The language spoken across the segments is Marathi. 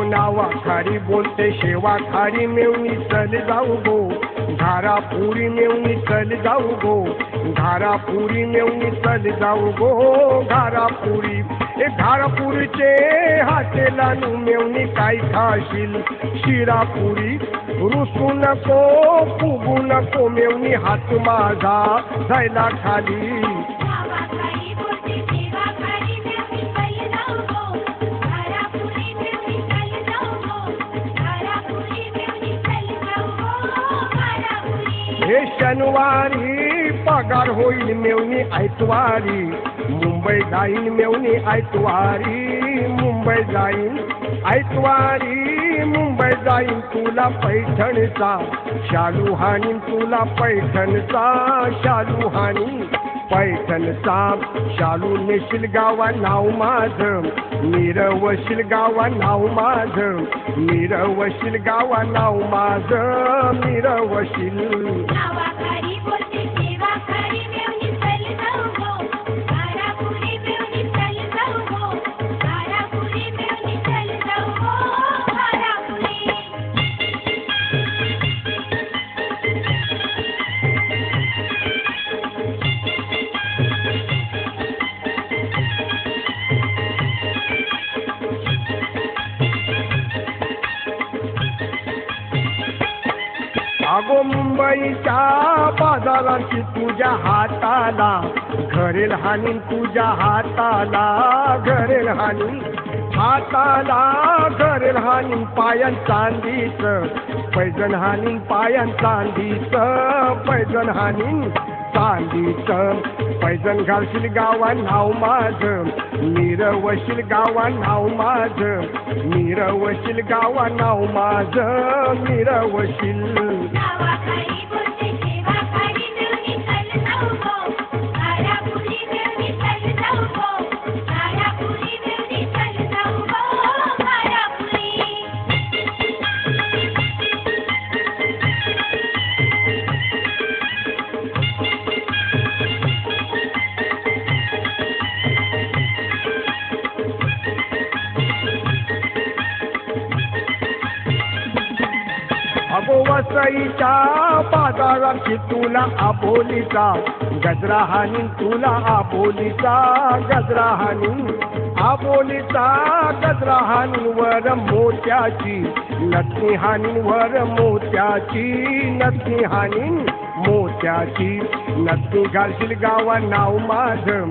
नावा खारी बोलते शेवा खारी मेवणी चल जाऊ गो घारापुरी मेवणी चल जाऊ गो घारापुरी मेवणी चल जाऊ गो घारापुरी घारापुरीचे हाते लानू मेवणी काय खाशील शिरापुरी रुसू नको फुगू नको मेवणी हात माझा जायला खाली हे शनिवारी पगार होईल मेवणी आयतवारी मुंबई जाईन मेवणी आयतवारी मुंबई जाईन आयतवारी मुंबई जाईन तुला पैठणचा शालू हाणीन तुला पैठणचा शालू हाणीन पैठणचा शालू नेशील गावा नाव माझं मिरवशील गावा नाव माझं मिरवशील गावा नाव माझं मिरवशील अगो मुंबईच्या बाजारांची तुझ्या हाताला घरेल हानीन तुझ्या हाताला घरेल हानीन हाताला घरेल हानीन पायान चांदीच पैजण हानीन पायान चांदीच पैजण हानीन चांदीच पैजण घालशील गावा नाव माझं मिरवशील गावा नाव माझं मिरवशील गावा नाव माझं मिरवशील अगो वसईच्या बाजाराची तुला आबोलीचा गजरा हानीन तुला आबोलीचा गजरा हानीन आबोलीचा गजरा हानीन वर मोत्याची नथनी हानीन वर मोत्याची नथनी हानीन मोत्याची नथनी घालशील गावा नाव माझं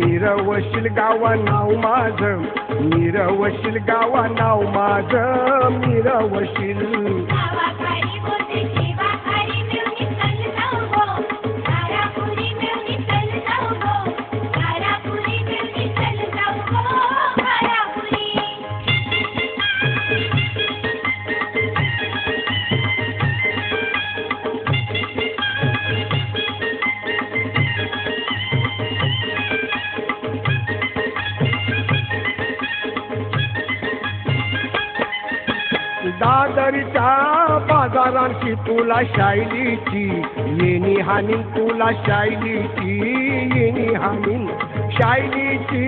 मिरवशील गावा नाव माझं मिरवशील गावा नाव माझं मिरवशील दादरच्या बाजारांची तुला शायलीची येणी हानीन तुला शायलीची येणी हानीन शायलीची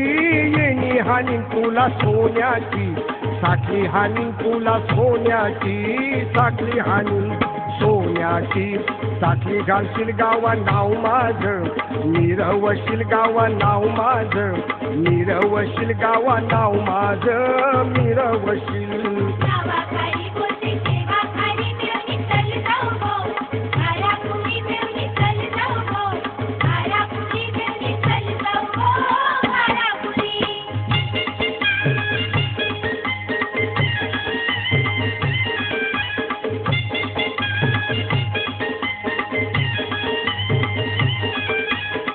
येणी हानीन तुला सोन्याची साखळी हानीन तुला सोन्याची साखळी हानीन सोन्याची साखळी घालशील गावा नाव माझं मिरवशील गावा नाव माझं मिरवशील गावा नाव माझं मिरवशील